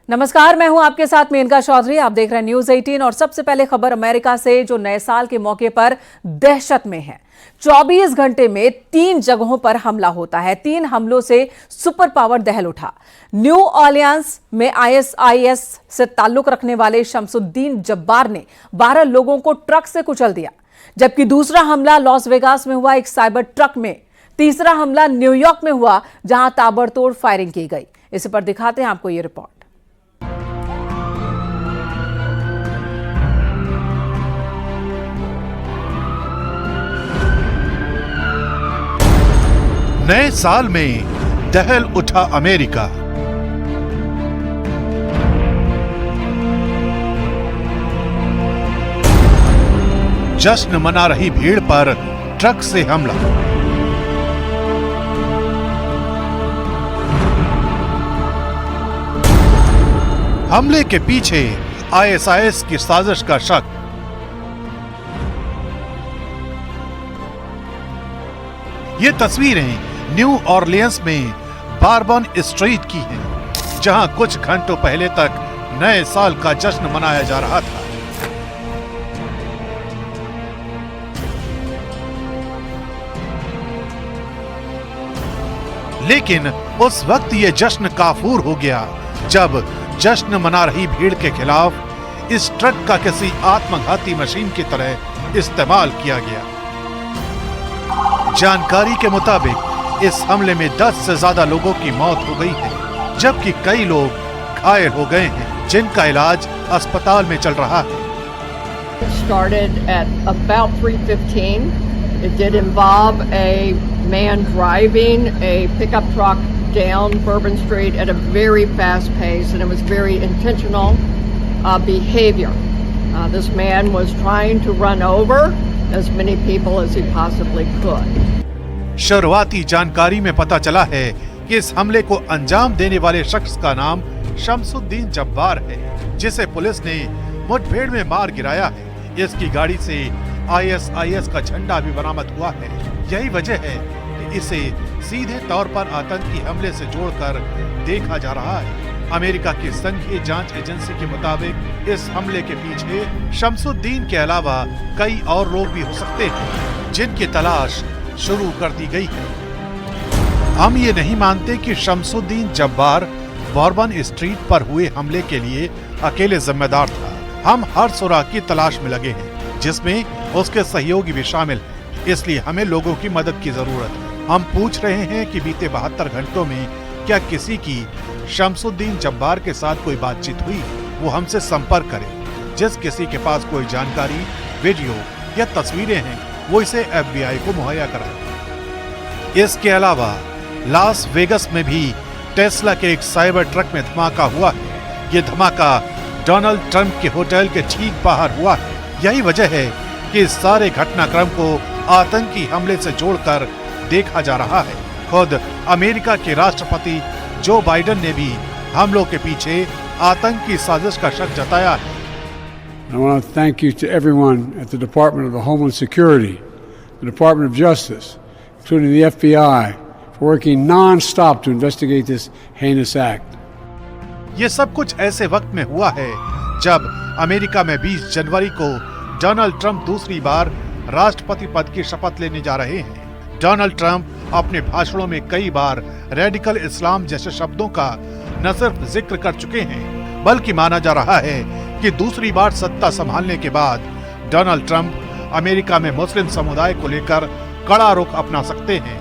नमस्कार, मैं हूं आपके साथ मेनका चौधरी। आप देख रहे हैं न्यूज 18 और सबसे पहले खबर अमेरिका से, जो नए साल के मौके पर दहशत में है। 24 घंटे में 3 जगहों पर हमला होता है। 3 हमलों से सुपर पावर दहल उठा। न्यू ऑरलियंस में आईएसआईएस से ताल्लुक रखने वाले शमसुद्दीन जब्बार ने 12 लोगों को ट्रक से कुचल दिया, जबकि दूसरा हमला लॉस वेगास में हुआ एक साइबर ट्रक में। तीसरा हमला न्यूयॉर्क में हुआ, जहां ताबड़तोड़ फायरिंग की गई। इस पर दिखाते हैं आपको ये रिपोर्ट। नए साल में दहल उठा अमेरिका। जश्न मना रही भीड़ पर ट्रक से हमला। हमले के पीछे आईएसआईएस की साजिश का शक। ये तस्वीरें न्यू ऑरलियंस में बारबन स्ट्रीट की हैं, जहां कुछ घंटों पहले तक नए साल का जश्न मनाया जा रहा था। लेकिन उस वक्त ये जश्न काफूर हो गया जब जश्न मना रही भीड़ के खिलाफ इस ट्रक का किसी आत्मघाती मशीन की तरह इस्तेमाल किया गया। जानकारी के मुताबिक इस हमले में 10 से ज्यादा लोगों की मौत हो गई है, जबकि कई लोग घायल हो गए हैं, जिनका इलाज अस्पताल में चल रहा है। It started at about 3:15. It did involve a man driving a pickup truck down Bourbon Street at a very fast pace, and it was very intentional behavior. This man was trying to run over as many people as he possibly could. शुरुआती जानकारी में पता चला है कि इस हमले को अंजाम देने वाले शख्स का नाम शमसुद्दीन जब्बार है, जिसे पुलिस ने मुठभेड़ में मार गिराया है। इसकी गाड़ी से आईएसआईएस का झंडा भी बरामद हुआ है। यही वजह है कि इसे सीधे तौर पर आतंकी हमले से जोड़कर देखा जा रहा है। अमेरिका की संघीय जांच एजेंसी के मुताबिक इस हमले के पीछे शमसुद्दीन के अलावा कई और लोग भी हो सकते हैं, जिनकी तलाश शुरू कर दी गई है। हम ये नहीं मानते कि शमसुद्दीन जब्बार बॉर्बन स्ट्रीट पर हुए हमले के लिए अकेले जिम्मेदार था। हम हर सुराग की तलाश में लगे हैं, जिसमें उसके सहयोगी भी शामिल हैं। इसलिए हमें लोगों की मदद की जरूरत है। हम पूछ रहे हैं कि बीते 72 घंटों में क्या किसी की शमसुद्दीन जब्बार के साथ कोई बातचीत हुई? वो हमसे संपर्क करे। जिस किसी के पास कोई जानकारी, वीडियो या तस्वीरें हैं, वो इसे FBI को मुहैया कराए। इसके अलावा लास वेगस में भी टेस्ला के एक साइबर ट्रक में धमाका हुआ है। ये धमाका डोनाल्ड ट्रंप के होटल के ठीक बाहर हुआ है। यही वजह है कि इस सारे घटनाक्रम को आतंकी हमले से जोड़कर देखा जा रहा है। खुद अमेरिका के राष्ट्रपति जो बाइडेन ने भी हमलों के पीछे आतंकी साजिश का शक जताया है। I want to thank you to everyone at the Department of Homeland Security, the Department of Justice, including the FBI, for working non-stop to investigate this heinous act. ये सब कुछ ऐसे वक्त में हुआ है जब अमेरिका में 20 जनवरी को डोनाल्ड ट्रंप दूसरी बार राष्ट्रपति पद की शपथ लेने जा रहे हैं। डोनाल्ड ट्रंप अपने भाषणों में कई बार रेडिकल इस्लाम जैसे शब्दों का न सिर्फ जिक्र कर चुके हैं, बल्कि माना जा रहा है कि दूसरी बार सत्ता संभालने के बाद डोनाल्ड ट्रंप अमेरिका में मुस्लिम समुदाय को लेकर कड़ा रुख अपना सकते हैं।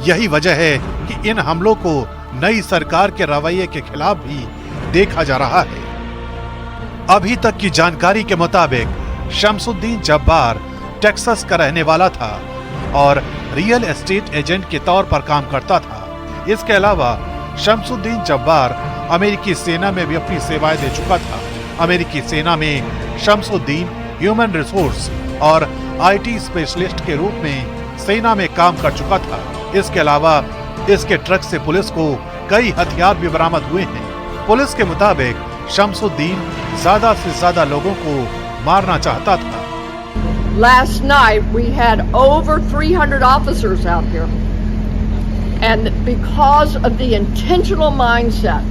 यही वजह है कि इन हमलों को नई सरकार के रवैये के खिलाफ भी देखा जा रहा है। अभी तक की जानकारी के मुताबिक शमसुद्दीन जब्बार टेक्सास का रहने वाला था और रियल एस्टेट एजेंट के तौर पर काम करता था। इसके अलावा शमसुद्दीन जब्बार अमेरिकी सेना में भी अपनी सेवाएं दे चुका था। अमेरिकी सेना में शमसुद्दीन ह्यूमन रिसोर्स और IT स्पेशलिस्ट के रूप में सेना में काम कर चुका था। इसके अलावा इसके ट्रक से पुलिस को कई हथियार भी बरामद हुए हैं। पुलिस के मुताबिक शमसुद्दीन ज्यादा से ज्यादा लोगों को मारना चाहता था। Last night we had over 300 officers out here. And because of the intentional mindset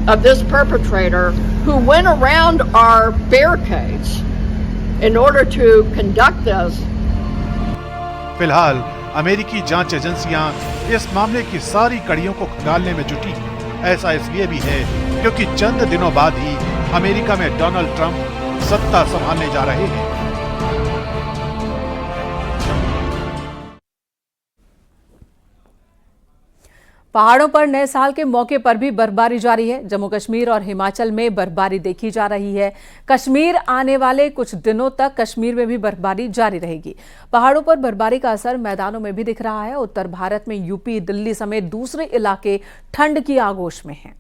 of this perpetrator who went around our barricades in order to conduct this. फिलहाल अमेरिकी जांच एजेंसियां इस मामले की सारी कड़ियों को खंगालने में जुटी हैं। ऐसा इसलिए भी है क्योंकि चंद दिनों बाद ही अमेरिका में डोनाल्ड ट्रंप सत्ता संभालने जा रहे हैं। पहाड़ों पर नए साल के मौके पर भी बर्फबारी जारी है। जम्मू कश्मीर और हिमाचल में बर्फबारी देखी जा रही है। कश्मीर आने वाले कुछ दिनों तक कश्मीर में भी बर्फबारी जारी रहेगी। पहाड़ों पर बर्फबारी का असर मैदानों में भी दिख रहा है। उत्तर भारत में यूपी, दिल्ली समेत दूसरे इलाके ठंड की आगोश में हैं।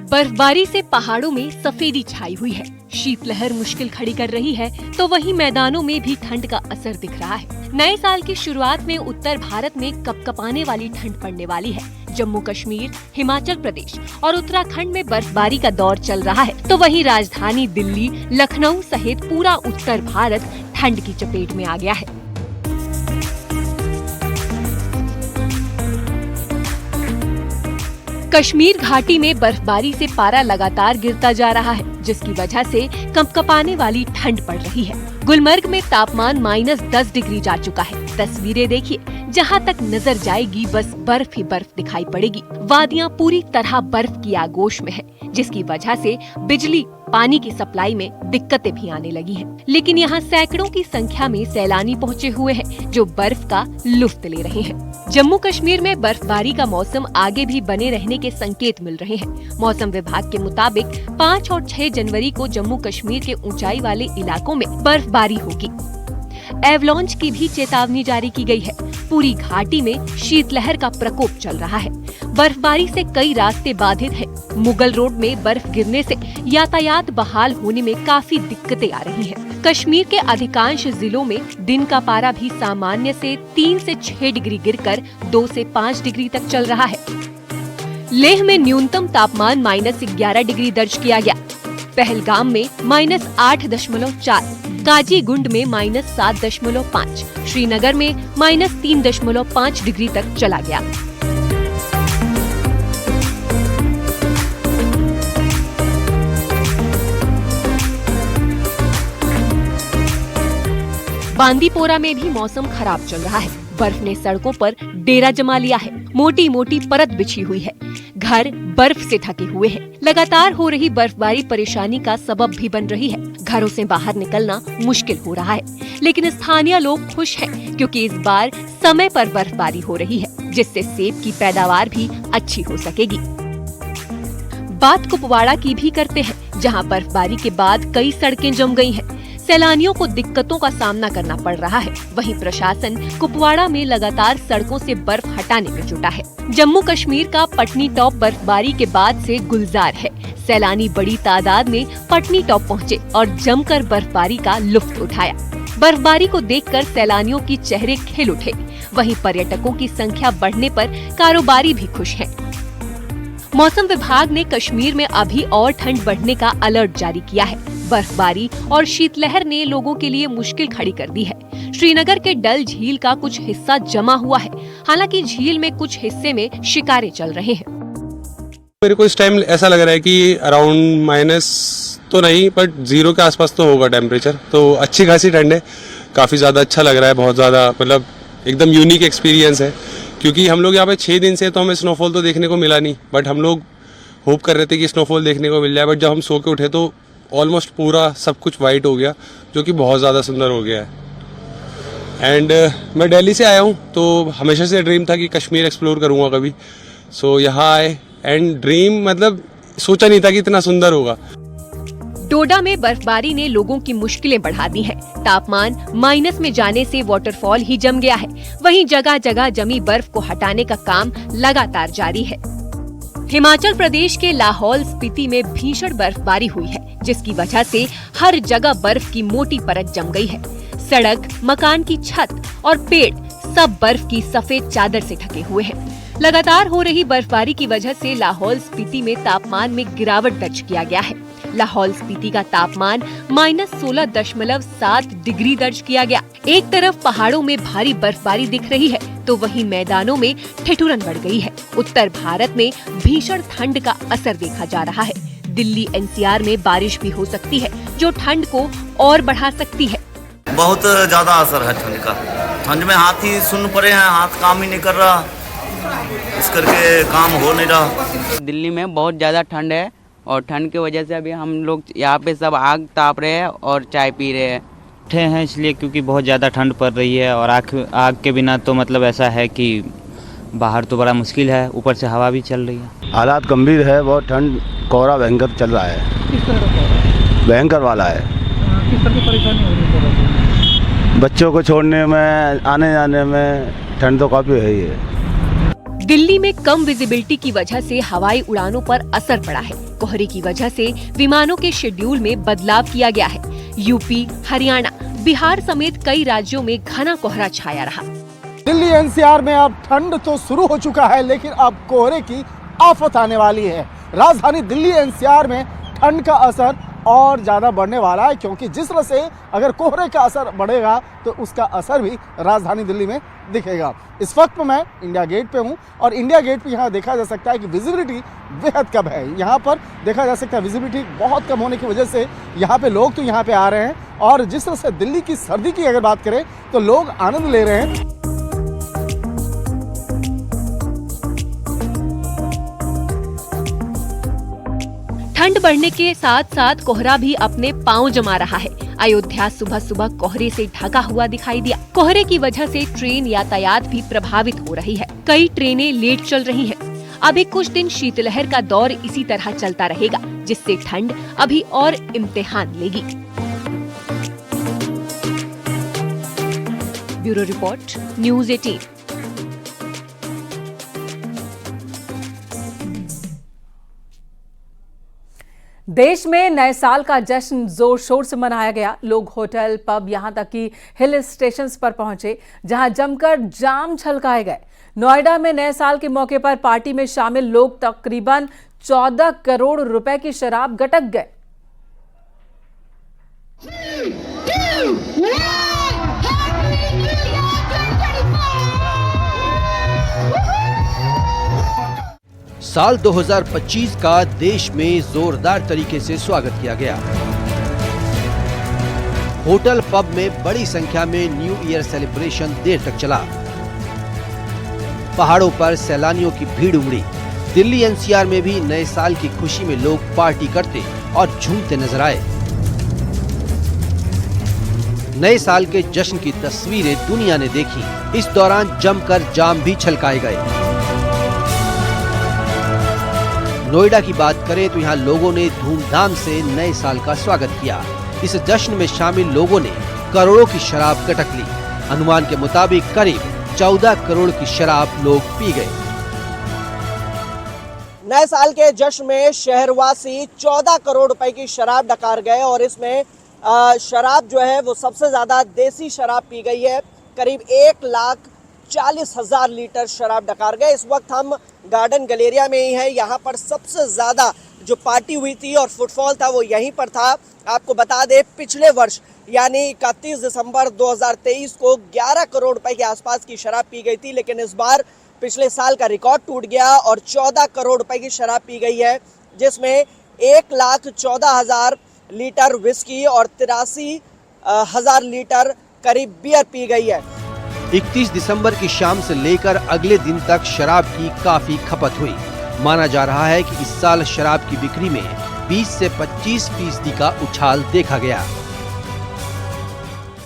बर्फबारी से पहाड़ों में सफेदी छाई हुई है। शीतलहर मुश्किल खड़ी कर रही है तो वहीं मैदानों में भी ठंड का असर दिख रहा है। नए साल की शुरुआत में उत्तर भारत में कपकपाने वाली ठंड पड़ने वाली है। जम्मू कश्मीर, हिमाचल प्रदेश और उत्तराखंड में बर्फबारी का दौर चल रहा है तो वहीं राजधानी दिल्ली, लखनऊ सहित पूरा उत्तर भारत ठंड की चपेट में आ गया है। कश्मीर घाटी में बर्फबारी से पारा लगातार गिरता जा रहा है, जिसकी वजह से कंपकपाने वाली ठंड पड़ रही है। गुलमर्ग में तापमान -10 डिग्री जा चुका है। तस्वीरें देखिए, जहां तक नजर जाएगी बस बर्फ ही बर्फ दिखाई पड़ेगी। वादियां पूरी तरह बर्फ की आगोश में है, जिसकी वजह से बिजली, पानी की सप्लाई में दिक्कतें भी आने लगी हैं। लेकिन यहाँ सैकड़ों की संख्या में सैलानी पहुँचे हुए हैं जो बर्फ का लुत्फ ले रहे हैं। जम्मू कश्मीर में बर्फबारी का मौसम आगे भी बने रहने के संकेत मिल रहे हैं। मौसम विभाग के मुताबिक 5 और 6 जनवरी को जम्मू कश्मीर के ऊंचाई वाले इलाकों में बर्फबारी होगी। एवलॉन्च की भी चेतावनी जारी की गई है। पूरी घाटी में शीतलहर का प्रकोप चल रहा है। बर्फबारी से कई रास्ते बाधित हैं। मुगल रोड में बर्फ गिरने से यातायात बहाल होने में काफी दिक्कतें आ रही हैं। कश्मीर के अधिकांश जिलों में दिन का पारा भी सामान्य से 3 से 6 डिग्री गिरकर 2 से 5 डिग्री तक चल रहा है। लेह में न्यूनतम तापमान -11 डिग्री दर्ज किया गया। पहलगाम में -8.4, काजीगुंड में -7.5, श्रीनगर में -3.5 डिग्री तक चला गया। बांदीपोरा में भी मौसम खराब चल रहा है। बर्फ ने सड़कों पर डेरा जमा लिया है। मोटी मोटी परत बिछी हुई है। घर बर्फ से ढके हुए हैं। लगातार हो रही बर्फबारी परेशानी का सबब भी बन रही है। घरों से बाहर निकलना मुश्किल हो रहा है, लेकिन स्थानीय लोग खुश हैं क्योंकि इस बार समय पर बर्फबारी हो रही है, जिससे सेब की पैदावार भी अच्छी हो सकेगी। बात कुपवाड़ा की भी करते हैं, जहां बर्फबारी के बाद कई सड़कें जम गई हैं। सैलानियों को दिक्कतों का सामना करना पड़ रहा है। वहीं प्रशासन कुपवाड़ा में लगातार सड़कों से बर्फ हटाने में जुटा है। जम्मू कश्मीर का पटनी टॉप बर्फबारी के बाद से गुलजार है। सैलानी बड़ी तादाद में पटनी टॉप पहुँचे और जमकर बर्फबारी का लुत्फ उठाया। बर्फबारी को देखकर सैलानियों की चेहरे खिल उठे। वहीं पर्यटकों की संख्या बढ़ने पर कारोबारी भी खुश हैं। मौसम विभाग ने कश्मीर में अभी और ठंड बढ़ने का अलर्ट जारी किया है। बर्फबारी और शीतलहर ने लोगों के लिए मुश्किल खड़ी कर दी है। श्रीनगर के डल झील का कुछ हिस्सा जमा हुआ है। हालांकि झील में कुछ हिस्से में शिकारे चल रहे हैं। मेरे को इस टाइम ऐसा लग रहा है कि अराउंड माइनस तो नहीं, बट 0 के आसपास तो होगा टेम्परेचर। तो अच्छी खासी ठंड है, काफ़ी ज़्यादा अच्छा लग रहा है। बहुत ज़्यादा मतलब एकदम यूनिक एक्सपीरियंस है, क्योंकि हम लोग यहाँ पे 6 दिन से तो हमें स्नोफॉल तो देखने को मिला नहीं, बट हम लोग होप कर रहे थे कि स्नोफॉल देखने को मिल जाए। बट जब हम सो के उठे तो ऑलमोस्ट पूरा सब कुछ वाइट हो गया, जो कि बहुत ज़्यादा सुंदर हो गया है। एंड मैं दिल्ली से आया हूँ, तो हमेशा से ड्रीम था कि कश्मीर एक्सप्लोर करूँगा कभी। सो यहाँ आए एंड ड्रीम मतलब सोचा नहीं था कि इतना सुंदर होगा। डोडा में बर्फबारी ने लोगों की मुश्किलें बढ़ा दी हैं। तापमान माइनस में जाने से वाटरफॉल ही जम गया है। वहीं जगह जगह जमी बर्फ को हटाने का काम लगातार जारी है। हिमाचल प्रदेश के लाहौल स्पीति में भीषण बर्फबारी हुई है, जिसकी वजह से हर जगह बर्फ की मोटी परत जम गई है। सड़क, मकान की छत और पेड़ सब बर्फ की सफेद चादर से ढके हुए हैं। लगातार हो रही बर्फबारी की वजह से लाहौल स्पीति में तापमान में गिरावट दर्ज किया गया है। लाहौल स्पीति का तापमान -16.7 डिग्री दर्ज किया गया। एक तरफ पहाड़ों में भारी बर्फबारी दिख रही है तो वहीं मैदानों में ठिठुरन बढ़ गई है। उत्तर भारत में भीषण ठंड का असर देखा जा रहा है। दिल्ली एनसीआर में बारिश भी हो सकती है जो ठंड को और बढ़ा सकती है। बहुत ज्यादा असर है ठंड का। ठंड में हाथ ही सुन पड़े हैं, हाथ काम ही नहीं कर रहा, इस करके काम हो नहीं रहा। दिल्ली में बहुत ज़्यादा ठंड है और ठंड की वजह से अभी हम लोग यहाँ पे सब आग ताप रहे हैं और चाय पी रहे हैं। उठे हैं इसलिए क्योंकि बहुत ज़्यादा ठंड पड़ रही है और आग के बिना तो मतलब ऐसा है कि बाहर तो बड़ा मुश्किल है, ऊपर से हवा भी चल रही है। हालात गंभीर है, बहुत ठंड, कोहरा भयंकर चल रहा है। किस तरह का कोहरा? भयंकर वाला है। किस तरह की परेशानी हो रही है? बच्चों को छोड़ने में, आने जाने में ठंड तो काफ़ी है ही है। दिल्ली में कम विजिबिलिटी की वजह से हवाई उड़ानों पर असर पड़ा है। कोहरे की वजह से विमानों के शेड्यूल में बदलाव किया गया है। यूपी, हरियाणा, बिहार समेत कई राज्यों में घना कोहरा छाया रहा। दिल्ली एनसीआर में अब ठंड तो शुरू हो चुका है लेकिन अब कोहरे की आफत आने वाली है। राजधानी दिल्ली एनसीआर में ठंड का असर और ज़्यादा बढ़ने वाला है क्योंकि जिस तरह से अगर कोहरे का असर बढ़ेगा तो उसका असर भी राजधानी दिल्ली में दिखेगा। इस वक्त मैं इंडिया गेट पे हूँ और इंडिया गेट पे यहाँ देखा जा सकता है कि विजिबिलिटी बेहद कम है। यहाँ पर देखा जा सकता है विजिबिलिटी बहुत कम होने की वजह से यहाँ पे लोग तो यहाँ पे आ रहे हैं और जिस तरह से दिल्ली की सर्दी की अगर बात करें तो लोग आनंद ले रहे हैं। ठंड बढ़ने के साथ साथ कोहरा भी अपने पांव जमा रहा है। अयोध्या सुबह सुबह कोहरे से ढका हुआ दिखाई दिया। कोहरे की वजह से ट्रेन यातायात भी प्रभावित हो रही है। कई ट्रेनें लेट चल रही हैं। अभी कुछ दिन शीतलहर का दौर इसी तरह चलता रहेगा जिससे ठंड अभी और इम्तिहान लेगी। Bureau report, news 18। देश में नए साल का जश्न जोर शोर से मनाया गया। लोग होटल, पब, यहां तक कि हिल स्टेशंस पर पहुंचे जहां जमकर जाम छलकाए गए। नोएडा में नए साल के मौके पर पार्टी में शामिल लोग तकरीबन 14 करोड़ रुपए की शराब गटक गए। साल 2025 का देश में जोरदार तरीके से स्वागत किया गया। होटल, पब में बड़ी संख्या में न्यू ईयर सेलिब्रेशन देर तक चला। पहाड़ों पर सैलानियों की भीड़ उमड़ी। दिल्ली एनसीआर में भी नए साल की खुशी में लोग पार्टी करते और झूमते नजर आए। नए साल के जश्न की तस्वीरें दुनिया ने देखी। इस दौरान जमकर जाम भी छलकाए गए। नोएडा की बात करें तो यहाँ लोगों ने धूमधाम से नए साल का स्वागत किया। इस जश्न में शामिल लोगों ने करोड़ों की शराब गटक ली। अनुमान के मुताबिक करीब 14 करोड़ की शराब लोग पी गए। नए साल के जश्न में शहरवासी 14 करोड़ रुपए की शराब डकार गए और इसमें शराब जो है वो सबसे ज्यादा देसी शराब पी गई है। करीब 1,40,000 लीटर शराब डकार गए। इस वक्त हम गार्डन गैलेरिया में ही है। यहाँ पर सबसे ज्यादा जो पार्टी हुई थी और फुटफॉल था वो यहीं पर था। आपको बता दें पिछले वर्ष यानी 31 दिसंबर 2023 को 11 करोड़ रुपए के आसपास की शराब पी गई थी, लेकिन इस बार पिछले साल का रिकॉर्ड टूट गया और 14 करोड़ रुपए की शराब पी गई है, जिसमें 1,14,000 लीटर विस्की और 83,000 लीटर करीब बियर पी गई है। 31 दिसंबर की शाम से लेकर अगले दिन तक शराब की काफी खपत हुई। माना जा रहा है कि इस साल शराब की बिक्री में 20 से 25% का उछाल देखा गया।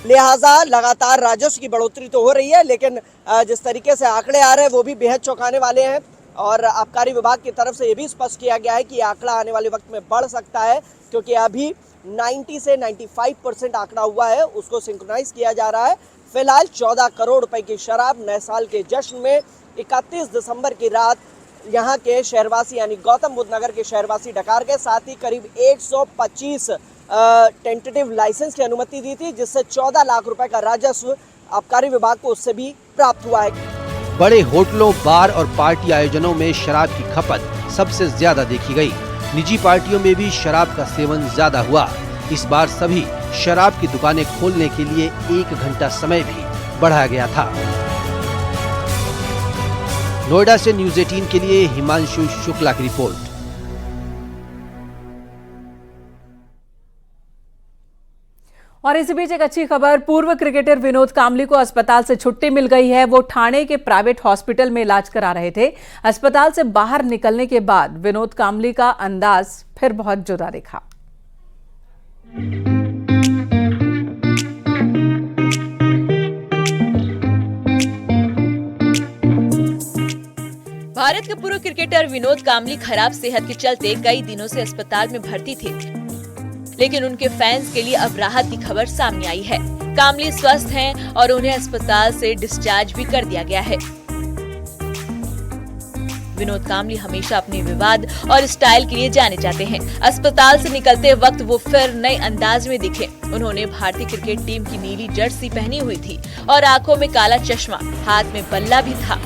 लिहाजा लगातार राजस्व की बढ़ोतरी तो हो रही है, लेकिन जिस तरीके से आंकड़े आ रहे हैं वो भी बेहद चौंकाने वाले हैं और आबकारी विभाग की तरफ से ये भी स्पष्ट किया गया है कि आंकड़ा आने वाले वक्त में बढ़ सकता है, क्योंकि अभी 90 से 95% आंकड़ा हुआ है, उसको सिंक्रोनाइज किया जा रहा है। फिलहाल 14 करोड़ रुपए की शराब नए साल के जश्न में 31 दिसंबर की रात यहाँ के शहरवासी यानी गौतम बुद्ध नगर के शहरवासी डकार गए। साथ ही करीब 125 टेंटेटिव लाइसेंस की अनुमति दी थी, जिससे 14 लाख रुपए का राजस्व आबकारी विभाग को उससे भी प्राप्त हुआ है। बड़े होटलों, बार और पार्टी आयोजनों में शराब की खपत सबसे ज्यादा देखी गई। निजी पार्टियों में भी शराब का सेवन ज्यादा हुआ। इस बार सभी शराब की दुकानें खोलने के लिए 1 घंटा समय भी बढ़ाया गया था। नोएडा से न्यूज़ 18 के लिए हिमांशु शुक्ला की रिपोर्ट। और इसी बीच एक अच्छी खबर, पूर्व क्रिकेटर विनोद कांबली को अस्पताल से छुट्टी मिल गई है। वो ठाणे के प्राइवेट हॉस्पिटल में इलाज करा रहे थे। अस्पताल से बाहर निकलने के बाद विनोद कांबली का अंदाज फिर बहुत जुदा दिखा। भारत के पूर्व क्रिकेटर विनोद कांबली खराब सेहत के चलते कई दिनों से अस्पताल में भर्ती थे, लेकिन उनके फैंस के लिए अब राहत की खबर सामने आई है। कांबली स्वस्थ हैं और उन्हें अस्पताल से डिस्चार्ज भी कर दिया गया है। विनोद कांबली हमेशा अपने विवाद और स्टाइल के लिए जाने जाते हैं। अस्पताल से निकलते वक्त वो फिर नए अंदाज में दिखे। उन्होंने भारतीय क्रिकेट टीम की नीली जर्सी पहनी हुई थी और आंखों में काला चश्मा, हाथ में बल्ला भी था।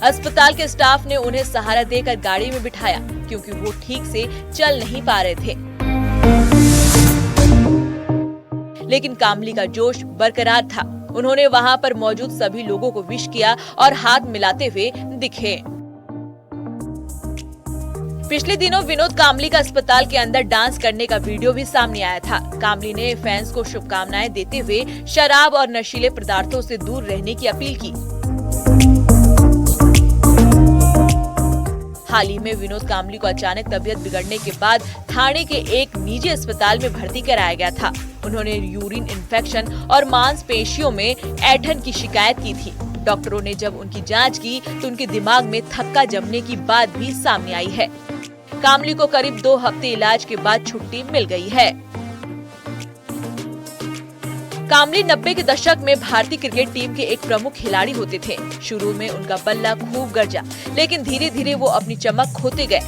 अस्पताल के स्टाफ ने उन्हें सहारा देकर गाड़ी में बिठाया, क्योंकि वो ठीक से चल नहीं पा रहे थे। लेकिन कांबली का जोश बरकरार था। उन्होंने वहां पर मौजूद सभी लोगों को विश किया और हाथ मिलाते हुए दिखे। पिछले दिनों विनोद कांबली का अस्पताल के अंदर डांस करने का वीडियो भी सामने आया था। कांबली ने फैंस को शुभकामनाएं देते हुए शराब और नशीले पदार्थों से दूर रहने की अपील की। हाल ही में विनोद कांबली को अचानक तबीयत बिगड़ने के बाद ठाणे के एक निजी अस्पताल में भर्ती कराया गया था। उन्होंने यूरिन इन्फेक्शन और मांसपेशियों में ऐंठन की शिकायत की थी। डॉक्टरों ने जब उनकी जांच की तो उनके दिमाग में थक्का जमने की बात भी सामने आई है। कांबली को करीब 2 हफ्ते इलाज के बाद छुट्टी मिल गई है। कांबली 90 के दशक में भारतीय क्रिकेट टीम के एक प्रमुख खिलाड़ी होते थे। शुरू में उनका बल्ला खूब गरजा, लेकिन धीरे धीरे वो अपनी चमक खोते गए।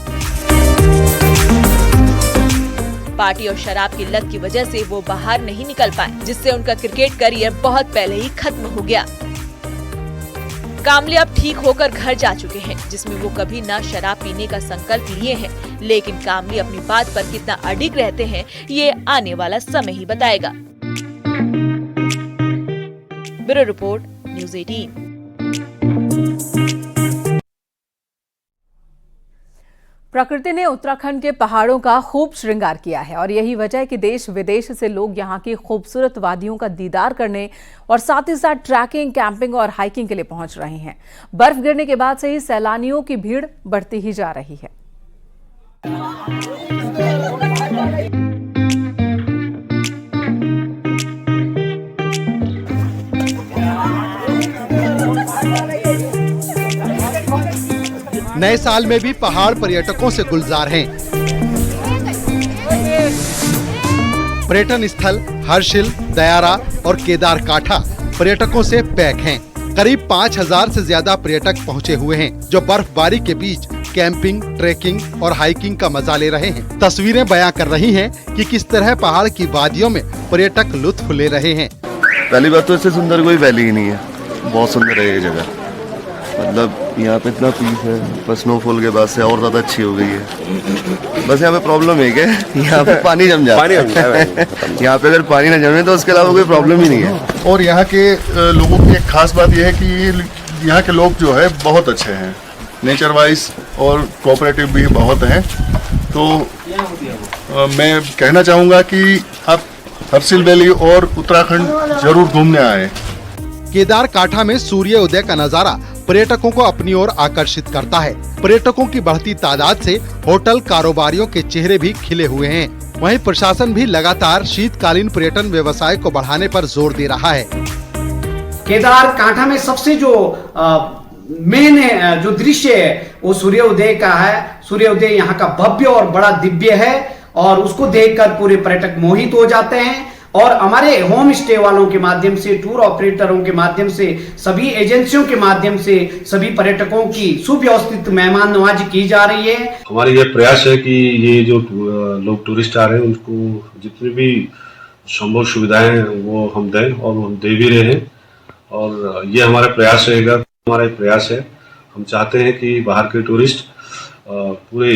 पार्टी और शराब की लत की वजह से वो बाहर नहीं निकल पाए, जिससे उनका क्रिकेट करियर बहुत पहले ही खत्म हो गया। कांबली अब ठीक होकर घर जा चुके हैं, जिसमें वो कभी ना शराब पीने का संकल्प लिए हैं। लेकिन कांबली अपनी बात पर कितना अडिग रहते हैं, ये आने वाला समय ही बताएगा। Bureau report, news 18। प्रकृति ने उत्तराखंड के पहाड़ों का खूब श्रृंगार किया है और यही वजह है कि देश विदेश से लोग यहां की खूबसूरत वादियों का दीदार करने और साथ ही साथ ट्रैकिंग, कैंपिंग और हाइकिंग के लिए पहुंच रहे हैं। बर्फ गिरने के बाद से ही सैलानियों की भीड़ बढ़ती ही जा रही है। नए साल में भी पहाड़ पर्यटकों से गुलजार हैं। पर्यटन स्थल हर्षिल, दयारा और केदार काठा पर्यटकों से पैक हैं। करीब 5000 से ज्यादा पर्यटक पहुंचे हुए हैं, जो बर्फबारी के बीच कैंपिंग, ट्रैकिंग और हाइकिंग का मजा ले रहे हैं। तस्वीरें बयां कर रही हैं कि किस तरह पहाड़ की वादियों में पर्यटक लुत्फ ले रहे हैं। पहली बात तो इससे सुंदर कोई वैली ही नहीं है। बहुत सुंदर है ये जगह। मतलब यहाँ पे इतना पीस है, पर स्नोफॉल के बाद से और ज़्यादा अच्छी हो गई है। बस यहाँ पे प्रॉब्लम है क्या, यहाँ पे पानी जम जाता है। यहाँ पे अगर पानी ना जमे तो उसके अलावा कोई प्रॉब्लम ही नहीं है। और यहाँ के लोगों की एक खास बात यह है कि यहाँ के लोग जो है बहुत अच्छे हैं, नेचर वाइज और कोऑपरेटिव भी बहुत हैं। तो मैं कहना चाहूँगा कि आप हर्षिल वैली और उत्तराखंड जरूर घूमने आए। केदार काठा में सूर्य उदय का नजारा पर्यटकों को अपनी ओर आकर्षित करता है। पर्यटकों की बढ़ती तादाद से होटल कारोबारियों के चेहरे भी खिले हुए हैं। वहीं प्रशासन भी लगातार शीतकालीन पर्यटन व्यवसाय को बढ़ाने पर जोर दे रहा है। केदार काठा में सबसे जो मेन जो दृश्य है वो सूर्योदय का है। सूर्योदय यहाँ का भव्य और बड़ा दिव्य है और उसको देखकर पूरे पर्यटक मोहित हो जाते हैं। और हमारे होम स्टे वालों के माध्यम से, टूर ऑपरेटरों के माध्यम से, सभी एजेंसियों के माध्यम से सभी पर्यटकों की सुव्यवस्थित मेहमान नवाजी की जा रही है। हमारा ये प्रयास है कि ये जो लोग टूरिस्ट आ रहे हैं उनको जितनी भी संभव सुविधाएं हैं वो हम दें और हम दे भी रहे हैं, और ये हमारा प्रयास रहेगा। हमारा प्रयास है, हम चाहते हैं कि बाहर के टूरिस्ट पूरे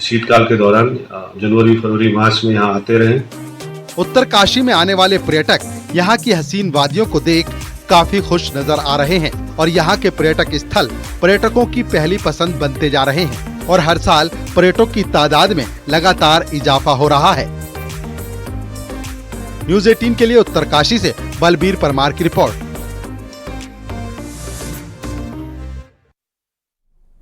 शीतकाल के दौरान जनवरी, फरवरी, मार्च में यहाँ आते रहें। उत्तरकाशी में आने वाले पर्यटक यहाँ की हसीन वादियों को देख काफी खुश नजर आ रहे हैं और यहाँ के पर्यटक स्थल पर्यटकों की पहली पसंद बनते जा रहे हैं और हर साल पर्यटकों की तादाद में लगातार इजाफा हो रहा है। न्यूज़ 18 के लिए उत्तरकाशी से बलबीर परमार की रिपोर्ट।